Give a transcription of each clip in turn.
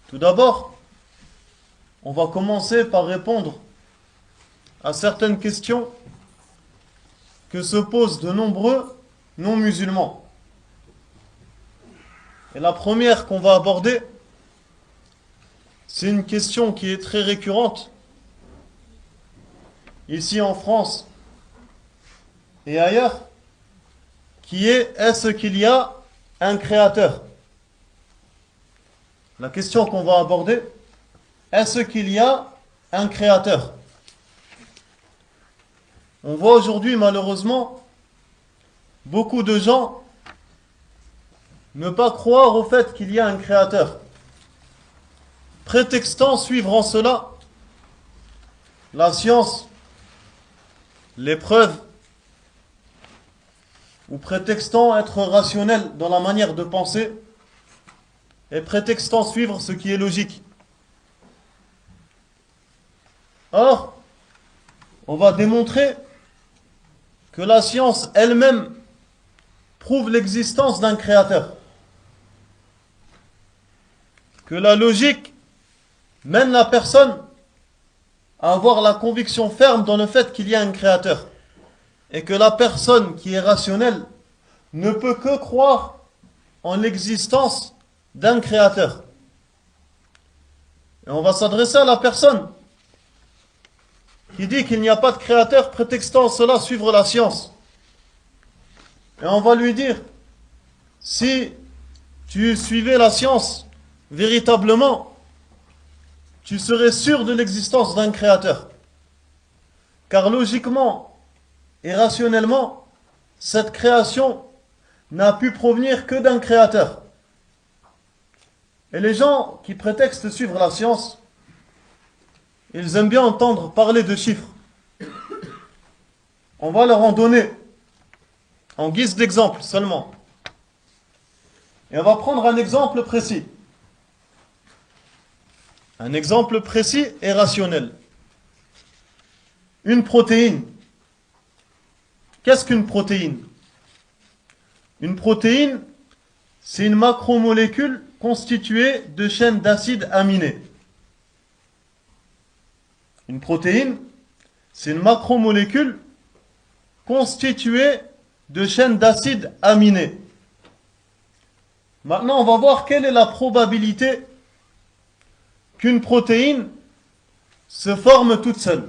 Tout d'abord, on va commencer par répondre à certaines questions que se posent de nombreux non-musulmans. Et la première qu'on va aborder, c'est une question qui est très récurrente ici en France et ailleurs, qui est: est-ce qu'il y a un créateur? La question qu'on va aborder: est-ce qu'il y a un créateur? On voit aujourd'hui malheureusement beaucoup de gens ne pas croire au fait qu'il y a un créateur, prétextant suivre en cela la science, les preuves, ou prétextant être rationnel dans la manière de penser, et prétextant suivre ce qui est logique. Or, on va démontrer que la science elle-même prouve l'existence d'un créateur, que la logique mène la personne à avoir la conviction ferme dans le fait qu'il y a un créateur, et que la personne qui est rationnelle ne peut que croire en l'existence d'un créateur. Et on va s'adresser à la personne qui dit qu'il n'y a pas de créateur, prétextant cela suivre la science. Et on va lui dire: si tu suivais la science véritablement, tu serais sûr de l'existence d'un créateur. Car logiquement et rationnellement, cette création n'a pu provenir que d'un créateur. Et les gens qui prétextent suivre la science, ils aiment bien entendre parler de chiffres. On va leur en donner en guise d'exemple seulement. Et on va prendre un exemple précis. Un exemple précis et rationnel. Une protéine. Qu'est-ce qu'une protéine? Une protéine, c'est une macromolécule constituée de chaînes d'acides aminés. Une protéine, c'est une macromolécule constituée de chaînes d'acides aminés. Maintenant, on va voir quelle est la probabilité qu'une protéine se forme toute seule.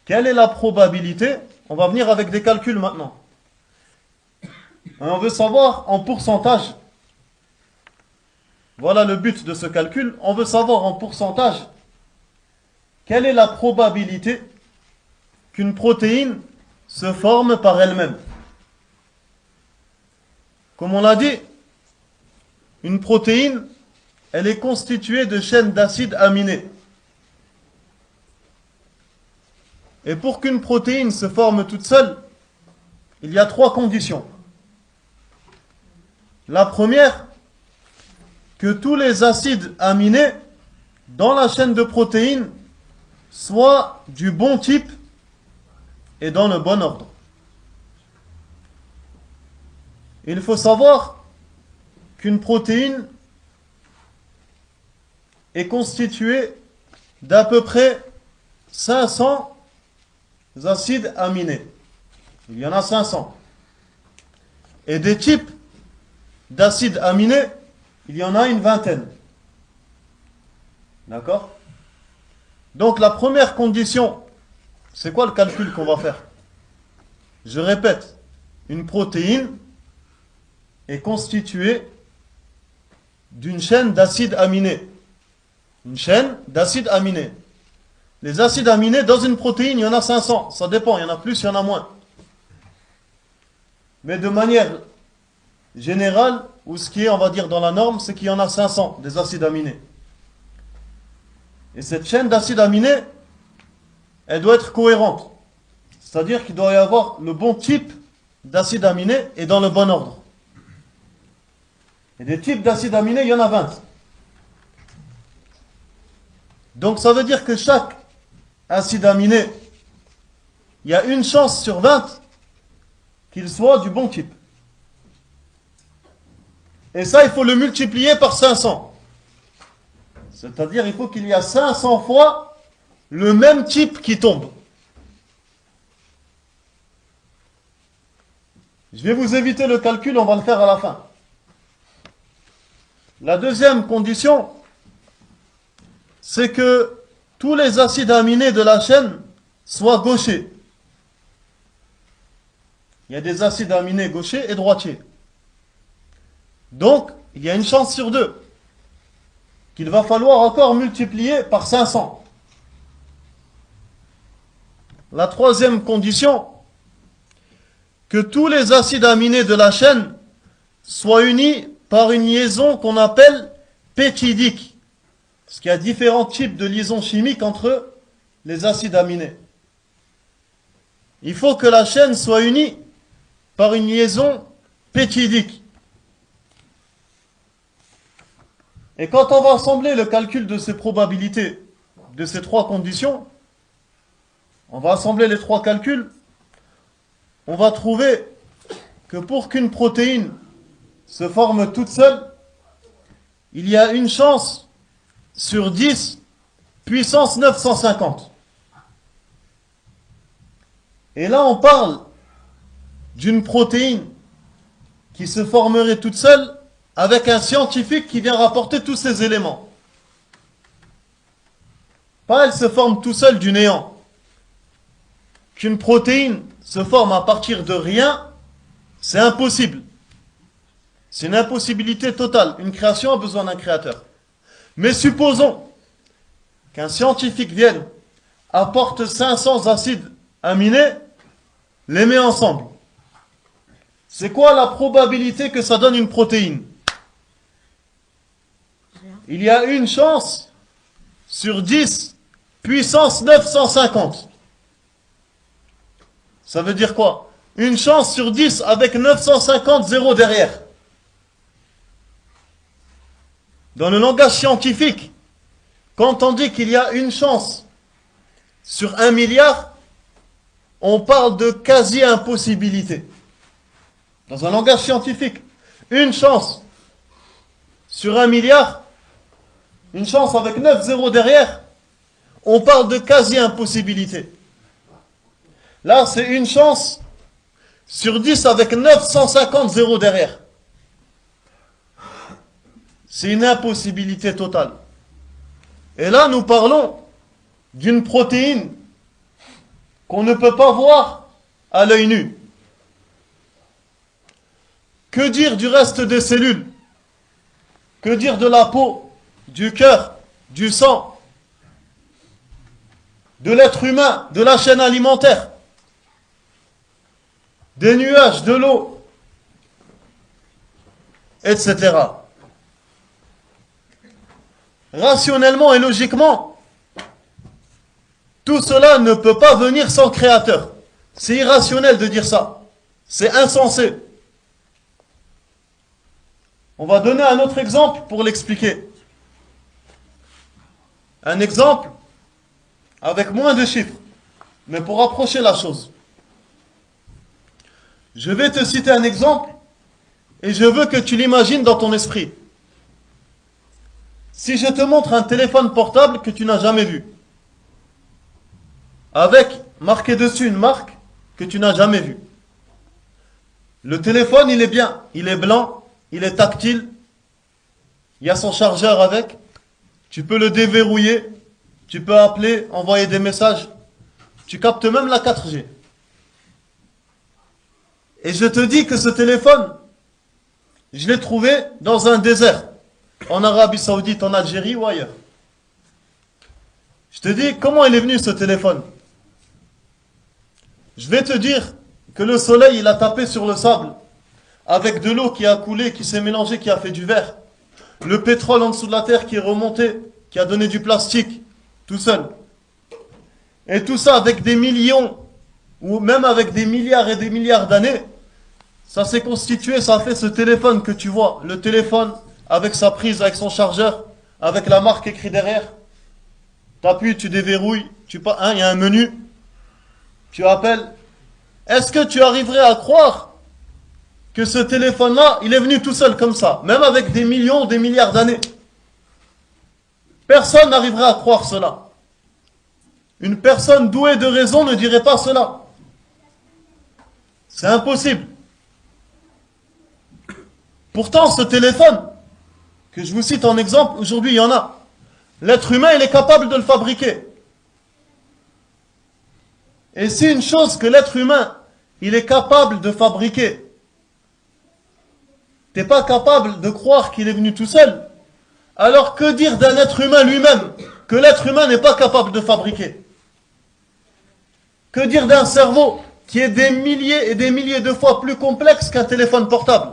Quelle est la probabilité? On va venir avec des calculs maintenant. On veut savoir en pourcentage. Voilà le but de ce calcul. On veut savoir en pourcentage quelle est la probabilité qu'une protéine se forme par elle-même. Comme on l'a dit, une protéine, elle est constituée de chaînes d'acides aminés. Et pour qu'une protéine se forme toute seule, il y a 3 conditions. La première, que tous les acides aminés dans la chaîne de protéines soient du bon type et dans le bon ordre. Il faut savoir qu'une protéine est constituée d'à peu près 500 acides aminés. Il y en a 500. Et des types d'acides aminés, il y en a une vingtaine. D'accord? Donc la première condition, c'est quoi le calcul qu'on va faire? Je répète, une protéine est constituée d'une chaîne d'acides aminés. Une chaîne d'acides aminés. Les acides aminés dans une protéine, il y en a 500. Ça dépend, il y en a plus, il y en a moins. Mais de manière générale, ou ce qui est, on va dire, dans la norme, c'est qu'il y en a 500 des acides aminés. Et cette chaîne d'acides aminés, elle doit être cohérente. C'est-à-dire qu'il doit y avoir le bon type d'acides aminés et dans le bon ordre. Et des types d'acides aminés, il y en a 20. Donc ça veut dire que chaque acide aminé, il y a une chance sur 20 qu'il soit du bon type. Et ça, il faut le multiplier par 500. C'est-à-dire, il faut qu'il y ait 500 fois le même type qui tombe. Je vais vous éviter le calcul, on va le faire à la fin. La deuxième condition, c'est que tous les acides aminés de la chaîne soient gauchers. Il y a des acides aminés gauchers et droitiers. Donc, il y a une chance sur deux qu'il va falloir encore multiplier par 500. La troisième condition, que tous les acides aminés de la chaîne soient unis par une liaison qu'on appelle peptidique. Parce qu'il y a différents types de liaisons chimiques entre les acides aminés. Il faut que la chaîne soit unie par une liaison peptidique. Et quand on va assembler le calcul de ces probabilités, de ces trois conditions, on va assembler les trois calculs, on va trouver que pour qu'une protéine se forme toute seule, il y a une chance sur 10 puissance 950. Et là, on parle d'une protéine qui se formerait toute seule avec un scientifique qui vient rapporter tous ces éléments. Pas elle se forme tout seul du néant. Qu'une protéine se forme à partir de rien, c'est impossible. C'est une impossibilité totale. Une création a besoin d'un créateur. Mais supposons qu'un scientifique vienne, apporte 500 acides aminés, les met ensemble. C'est quoi la probabilité que ça donne une protéine? Il y a une chance sur 10 puissance 950. Ça veut dire quoi? Une chance sur 10 avec 950 zéros derrière. Dans le langage scientifique, quand on dit qu'il y a une chance sur 1 milliard, on parle de quasi-impossibilité. Dans un langage scientifique, une chance sur 1 milliard, une chance avec 9 zéros derrière, on parle de quasi-impossibilité. Là, c'est une chance sur 10 avec 950 zéros derrière. C'est une impossibilité totale. Et là, nous parlons d'une protéine qu'on ne peut pas voir à l'œil nu. Que dire du reste des cellules? Que dire de la peau, du cœur, du sang, de l'être humain, de la chaîne alimentaire, des nuages, de l'eau, etc. Rationnellement et logiquement, tout cela ne peut pas venir sans créateur. C'est irrationnel de dire ça. C'est insensé. On va donner un autre exemple pour l'expliquer. Un exemple avec moins de chiffres, mais pour rapprocher la chose. Je vais te citer un exemple et je veux que tu l'imagines dans ton esprit. Si je te montre un téléphone portable que tu n'as jamais vu, avec marqué dessus une marque que tu n'as jamais vue. Le téléphone, il est bien, il est blanc, il est tactile, il y a son chargeur avec, tu peux le déverrouiller, tu peux appeler, envoyer des messages, tu captes même la 4G. Et je te dis que ce téléphone, je l'ai trouvé dans un désert, en Arabie Saoudite, en Algérie ou ailleurs. Je te dis, comment il est venu ce téléphone? Je vais te dire que le soleil, il a tapé sur le sable, avec de l'eau qui a coulé, qui s'est mélangée, qui a fait du verre. Le pétrole en dessous de la terre qui est remonté, qui a donné du plastique, tout seul. Et tout ça avec des millions, ou même avec des milliards et des milliards d'années, ça s'est constitué, ça a fait ce téléphone que tu vois. Le téléphone avec sa prise, avec son chargeur, avec la marque écrite derrière. Tu appuies, tu déverrouilles, il y a un menu, tu appelles. Est-ce que tu arriverais à croire que ce téléphone-là, il est venu tout seul comme ça, même avec des millions, des milliards d'années. Personne n'arriverait à croire cela. Une personne douée de raison ne dirait pas cela. C'est impossible. Pourtant, ce téléphone, que je vous cite en exemple, aujourd'hui il y en a. L'être humain, il est capable de le fabriquer. Et si une chose que l'être humain, il est capable de fabriquer, t'es pas capable de croire qu'il est venu tout seul, alors que dire d'un être humain lui-même, que l'être humain n'est pas capable de fabriquer? Que dire d'un cerveau qui est des milliers et des milliers de fois plus complexe qu'un téléphone portable?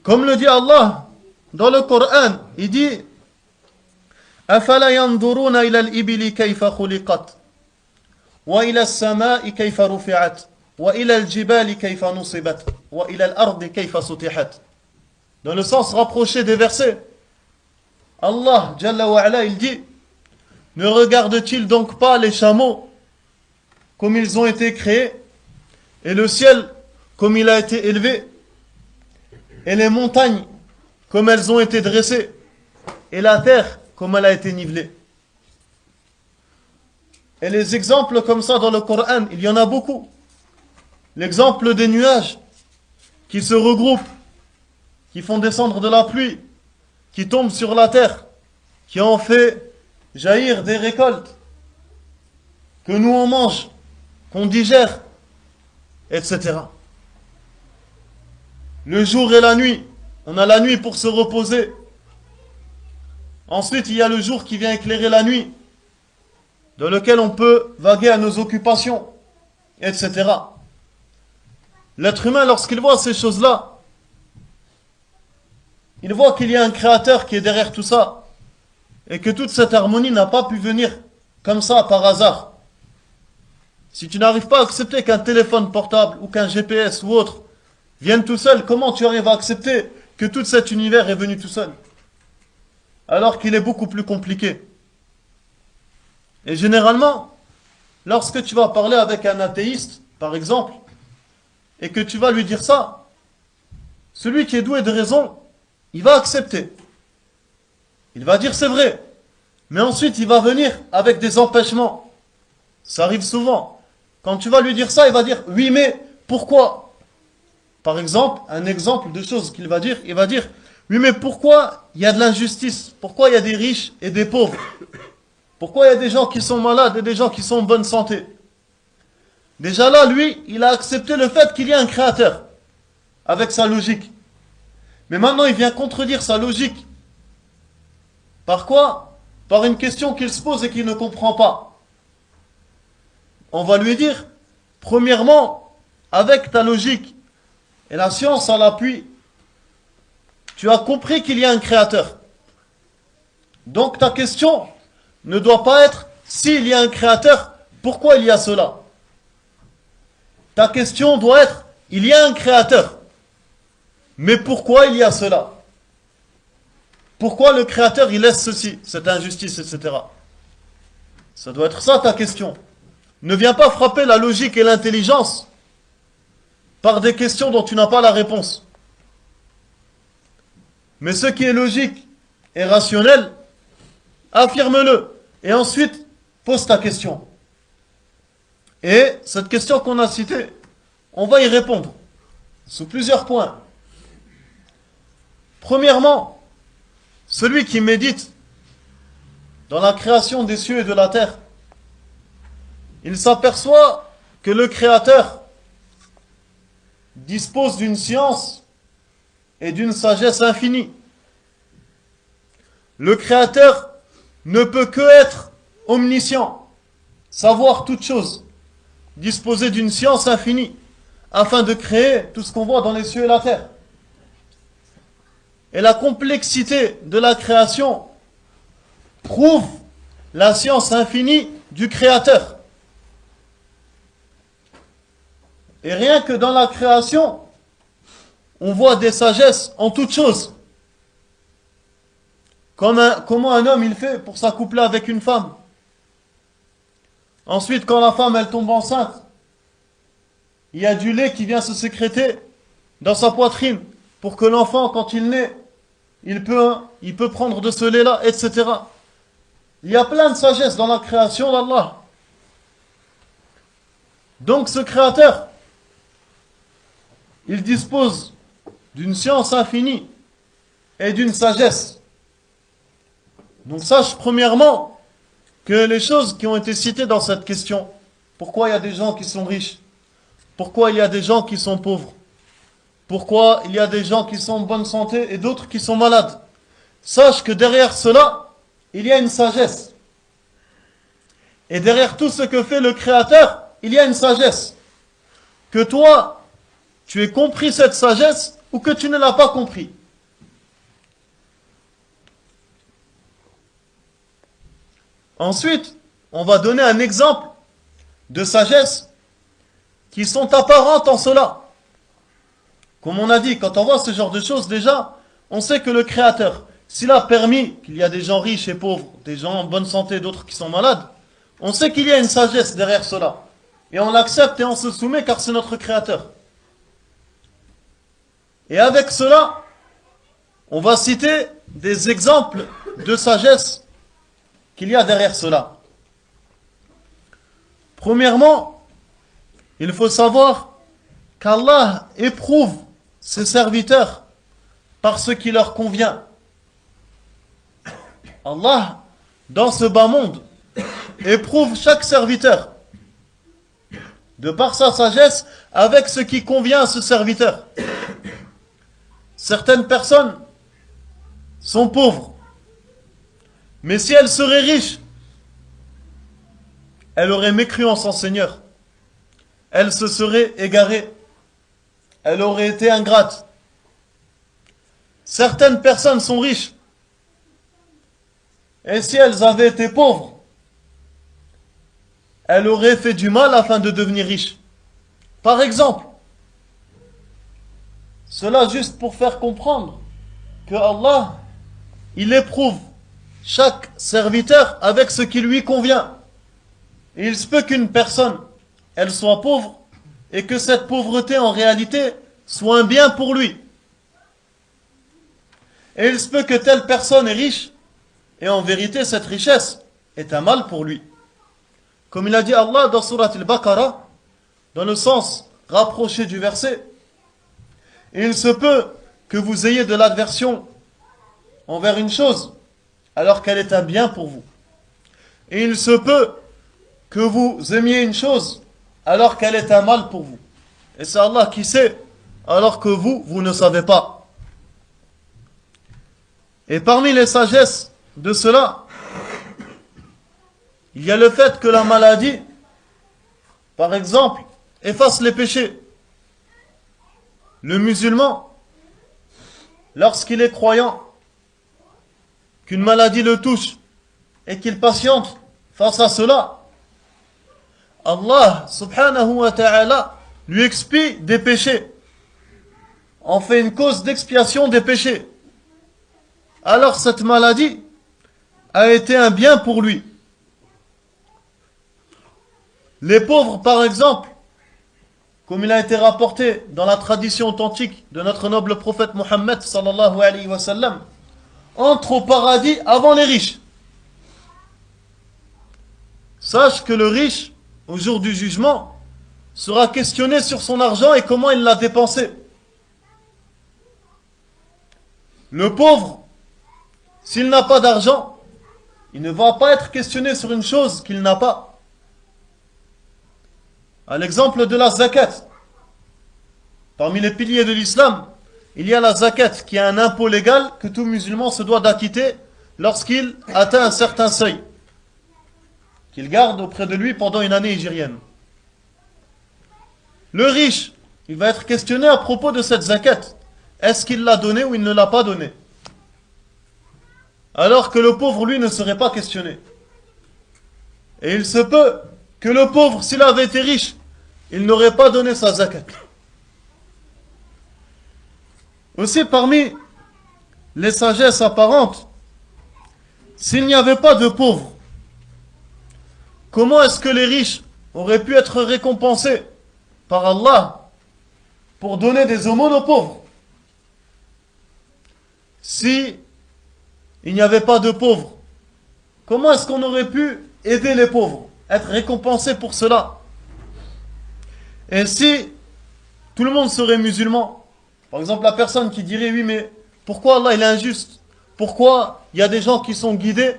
Comme le dit Allah dans le Coran, il dit أَفَلَا يَنْظُرُونَ إِلَى الْإِبِلِ كَيْفَ خُلِقَتْ وَإِلَى السَّمَاءِ كَيْفَ رُفِعَتْ وَإِلَى الْجِبَالِ كَيْفَ نُصِبَتْ وَإِلَى الْأَرْضِ كَيْفَ سُطِحَتْ. Dans le sens rapproché des versets, Allah Jalla wa Ala, il dit: ne regarde-t-il donc pas les chameaux comme ils ont été créés, et le ciel comme il a été élevé, et les montagnes comme elles ont été dressées, et la terre comme elle a été nivelée? Et les exemples comme ça dans le Coran, il y en a beaucoup. L'exemple des nuages qui se regroupent, qui font descendre de la pluie, qui tombent sur la terre, qui en fait jaillir des récoltes, que nous on mange, qu'on digère, etc. Le jour et la nuit, on a la nuit pour se reposer. Ensuite, il y a le jour qui vient éclairer la nuit, dans lequel on peut vaguer à nos occupations, etc. L'être humain, lorsqu'il voit ces choses-là, il voit qu'il y a un créateur qui est derrière tout ça, et que toute cette harmonie n'a pas pu venir comme ça par hasard. Si tu n'arrives pas à accepter qu'un téléphone portable ou qu'un GPS ou autre vienne tout seul, comment tu arrives à accepter que tout cet univers est venu tout seul? Alors qu'il est beaucoup plus compliqué. Et généralement, lorsque tu vas parler avec un athéiste, par exemple, et que tu vas lui dire ça, celui qui est doué de raison, il va accepter. Il va dire c'est vrai. Mais ensuite, il va venir avec des empêchements. Ça arrive souvent. Quand tu vas lui dire ça, il va dire oui, mais pourquoi? Par exemple, un exemple de choses qu'il va dire, il va dire oui, mais pourquoi il y a de l'injustice? Pourquoi il y a des riches et des pauvres? Pourquoi il y a des gens qui sont malades et des gens qui sont en bonne santé? Déjà là, lui, il a accepté le fait qu'il y a un créateur, avec sa logique. Mais maintenant, il vient contredire sa logique. Par quoi? Par une question qu'il se pose et qu'il ne comprend pas. On va lui dire, premièrement, avec ta logique et la science à l'appui, tu as compris qu'il y a un créateur. Donc ta question ne doit pas être s'il y a un créateur, pourquoi il y a cela? Ta question doit être il y a un créateur, mais pourquoi il y a cela? Pourquoi le créateur il laisse ceci, cette injustice, etc. Ça doit être ça ta question. Ne viens pas frapper la logique et l'intelligence par des questions dont tu n'as pas la réponse. Mais ce qui est logique et rationnel, affirme-le. Et ensuite, pose ta question. Et cette question qu'on a citée, on va y répondre sous plusieurs points. Premièrement, celui qui médite dans la création des cieux et de la terre, il s'aperçoit que le Créateur dispose d'une science et d'une sagesse infinie. Le Créateur ne peut que être omniscient, savoir toutes choses, disposer d'une science infinie, afin de créer tout ce qu'on voit dans les cieux et la terre. Et la complexité de la création prouve la science infinie du Créateur. Et rien que dans la création, on voit des sagesses en toutes choses. Comment un homme il fait pour s'accoupler avec une femme? Ensuite, quand la femme elle tombe enceinte, il y a du lait qui vient se sécréter dans sa poitrine pour que l'enfant, quand il naît, il peut prendre de ce lait-là, etc. Il y a plein de sagesse dans la création d'Allah. Donc ce créateur, il dispose d'une science infinie et d'une sagesse. Donc sache premièrement que les choses qui ont été citées dans cette question, pourquoi il y a des gens qui sont riches, pourquoi il y a des gens qui sont pauvres, pourquoi il y a des gens qui sont en bonne santé et d'autres qui sont malades, sache que derrière cela, il y a une sagesse. Et derrière tout ce que fait le Créateur, il y a une sagesse. Que toi, tu aies compris cette sagesse ou que tu ne l'as pas compris. Ensuite, on va donner un exemple de sagesse qui sont apparentes en cela. Comme on a dit, quand on voit ce genre de choses, déjà, on sait que le Créateur, s'il a permis qu'il y a des gens riches et pauvres, des gens en bonne santé, d'autres qui sont malades, on sait qu'il y a une sagesse derrière cela. Et on l'accepte et on se soumet car c'est notre Créateur. Et avec cela, on va citer des exemples de sagesse qu'il y a derrière cela. Premièrement, il faut savoir qu'Allah éprouve ses serviteurs par ce qui leur convient. Allah, dans ce bas monde, éprouve chaque serviteur de par sa sagesse avec ce qui convient à ce serviteur. Certaines personnes sont pauvres, mais si elles seraient riches, elles auraient mécru en son Seigneur. Elles se seraient égarées. Elles auraient été ingrates. Certaines personnes sont riches, et si elles avaient été pauvres, elles auraient fait du mal afin de devenir riches. Par exemple, cela juste pour faire comprendre que Allah, il éprouve chaque serviteur avec ce qui lui convient. Et il se peut qu'une personne, elle soit pauvre, et que cette pauvreté en réalité soit un bien pour lui. Et il se peut que telle personne est riche, et en vérité cette richesse est un mal pour lui. Comme il a dit Allah dans Surat al-Baqarah, dans le sens rapproché du verset, et il se peut que vous ayez de l'adversion envers une chose, alors qu'elle est un bien pour vous. Et il se peut que vous aimiez une chose, alors qu'elle est un mal pour vous. Et c'est Allah qui sait, alors que vous ne savez pas. Et parmi les sagesses de cela, il y a le fait que la maladie, par exemple, efface les péchés. Le musulman, lorsqu'il est croyant, qu'une maladie le touche et qu'il patiente face à cela, Allah subhanahu wa ta'ala lui expie des péchés, en fait une cause d'expiation des péchés. Alors cette maladie a été un bien pour lui. Les pauvres, par exemple, comme il a été rapporté dans la tradition authentique de notre noble prophète Mohammed sallallahu alayhi wa sallam, entrent au paradis avant les riches. Sache que le riche, au jour du jugement, sera questionné sur son argent et comment il l'a dépensé. Le pauvre, s'il n'a pas d'argent, il ne va pas être questionné sur une chose qu'il n'a pas. À l'exemple de la zakat. Parmi les piliers de l'islam, il y a la zakat qui est un impôt légal que tout musulman se doit d'acquitter lorsqu'il atteint un certain seuil, qu'il garde auprès de lui pendant une année hégirienne. Le riche, il va être questionné à propos de cette zakat. Est-ce qu'il l'a donnée ou il ne l'a pas donnée? Alors que le pauvre, lui, ne serait pas questionné. Et il se peut que le pauvre, s'il avait été riche, il n'aurait pas donné sa zakat. Aussi, parmi les sagesses apparentes, s'il n'y avait pas de pauvres, comment est-ce que les riches auraient pu être récompensés par Allah pour donner des aumônes aux pauvres? Si il n'y avait pas de pauvres, comment est-ce qu'on aurait pu aider les pauvres, être récompensés pour cela? Et si tout le monde serait musulman, par exemple la personne qui dirait oui mais pourquoi Allah il est injuste? Pourquoi il y a des gens qui sont guidés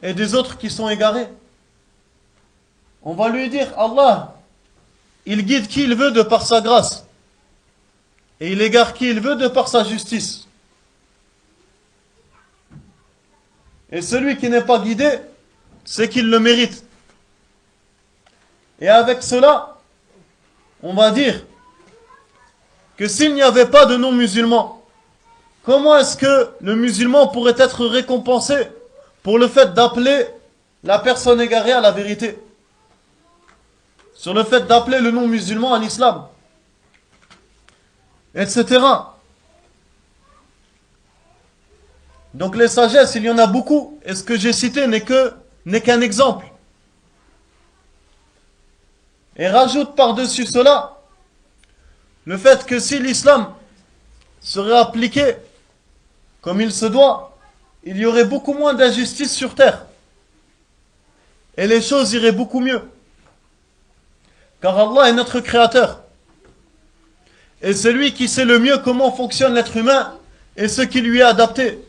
et des autres qui sont égarés? On va lui dire Allah, il guide qui il veut de par sa grâce et il égare qui il veut de par sa justice. Et celui qui n'est pas guidé, c'est qu'il le mérite. Et avec cela, on va dire que s'il n'y avait pas de non-musulmans, comment est-ce que le musulman pourrait être récompensé pour le fait d'appeler la personne égarée à la vérité? Sur le fait d'appeler le non-musulman à l'islam, etc. Donc les sagesses, il y en a beaucoup, et ce que j'ai cité n'est qu'un exemple. Et rajoute par-dessus cela le fait que si l'islam serait appliqué comme il se doit, il y aurait beaucoup moins d'injustice sur terre. Et les choses iraient beaucoup mieux. Car Allah est notre créateur. Et c'est lui qui sait le mieux comment fonctionne l'être humain et ce qui lui est adapté.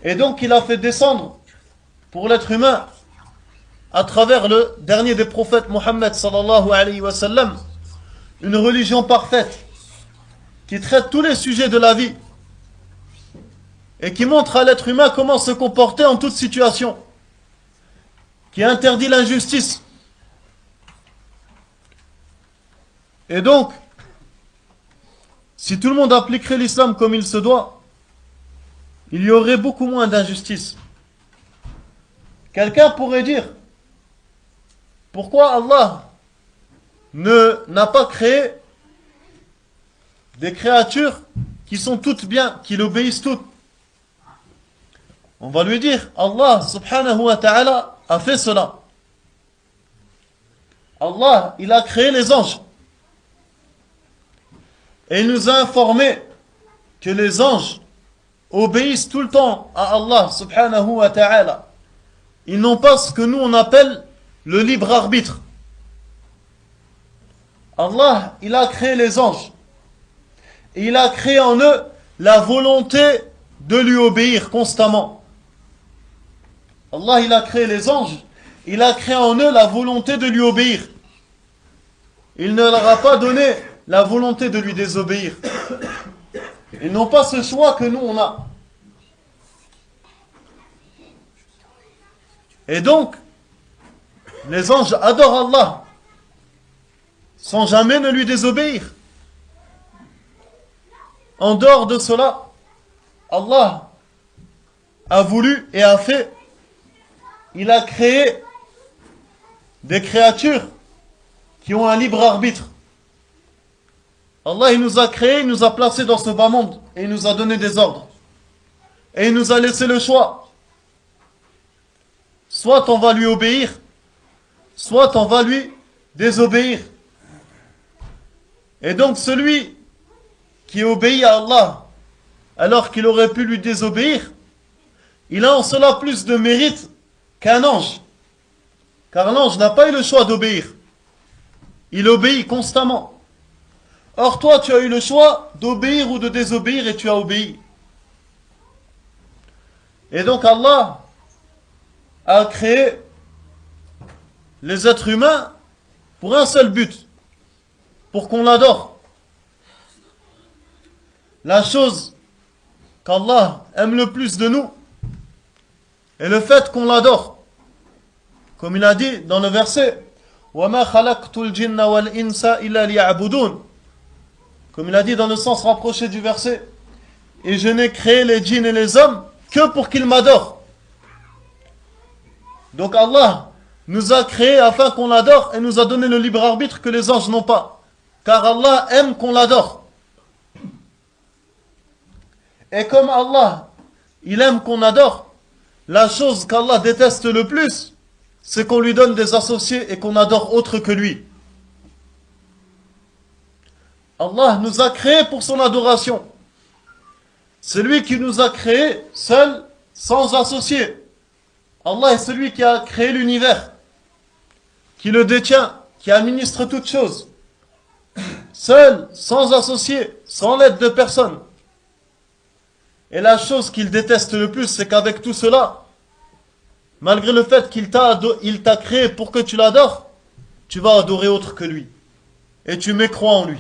Et donc il a fait descendre pour l'être humain, à travers le dernier des prophètes, Mohammed sallallahu alayhi wa sallam, une religion parfaite qui traite tous les sujets de la vie et qui montre à l'être humain comment se comporter en toute situation, qui interdit l'injustice. Et donc, si tout le monde appliquerait l'islam comme il se doit, il y aurait beaucoup moins d'injustice. Quelqu'un pourrait dire, pourquoi Allah n'a pas créé des créatures qui sont toutes bien, qui l'obéissent toutes? On va lui dire, Allah subhanahu wa ta'ala a fait cela. Allah, il a créé les anges. Et il nous a informé que les anges obéissent tout le temps à Allah subhanahu wa ta'ala. Ils n'ont pas ce que nous on appelle le libre arbitre. Allah, il a créé les anges. Et il a créé en eux la volonté de lui obéir constamment. Allah, il a créé les anges. Il a créé en eux la volonté de lui obéir. Il ne leur a pas donné la volonté de lui désobéir. Ils n'ont pas ce choix que nous on a. Et donc, les anges adorent Allah sans jamais ne lui désobéir. En dehors de cela, Allah a voulu et a fait, il a créé des créatures qui ont un libre arbitre. Allah, il nous a créés, il nous a placés dans ce bas monde et il nous a donné des ordres. Et il nous a laissé le choix. Soit on va lui obéir, soit on va lui désobéir. Et donc celui qui obéit à Allah alors qu'il aurait pu lui désobéir, il a en cela plus de mérite qu'un ange. Car l'ange n'a pas eu le choix d'obéir. Il obéit constamment. Or toi, tu as eu le choix d'obéir ou de désobéir et tu as obéi. Et donc Allah a créé les êtres humains pour un seul but, pour qu'on l'adore. La chose qu'Allah aime le plus de nous est le fait qu'on l'adore. Comme il a dit dans le verset, وَمَا خَلَقْتُ الْجِنَّ وَالْإِنسَ إِلَّا لِيَعْبُدُونَ. Comme il a dit dans le sens rapproché du verset, et je n'ai créé les djinns et les hommes que pour qu'ils m'adorent. Donc Allah nous a créés afin qu'on l'adore et nous a donné le libre arbitre que les anges n'ont pas. Car Allah aime qu'on l'adore. Et comme Allah, il aime qu'on adore, la chose qu'Allah déteste le plus, c'est qu'on lui donne des associés et qu'on adore autre que lui. Allah nous a créés pour son adoration. C'est lui qui nous a créés seul, sans associés. Allah est celui qui a créé l'univers, qui le détient, qui administre toutes choses. Seul, sans associés, sans l'aide de personne. Et la chose qu'il déteste le plus, c'est qu'avec tout cela, malgré le fait qu'il t'a créé pour que tu l'adores, tu vas adorer autre que lui. Et tu mécrois en lui.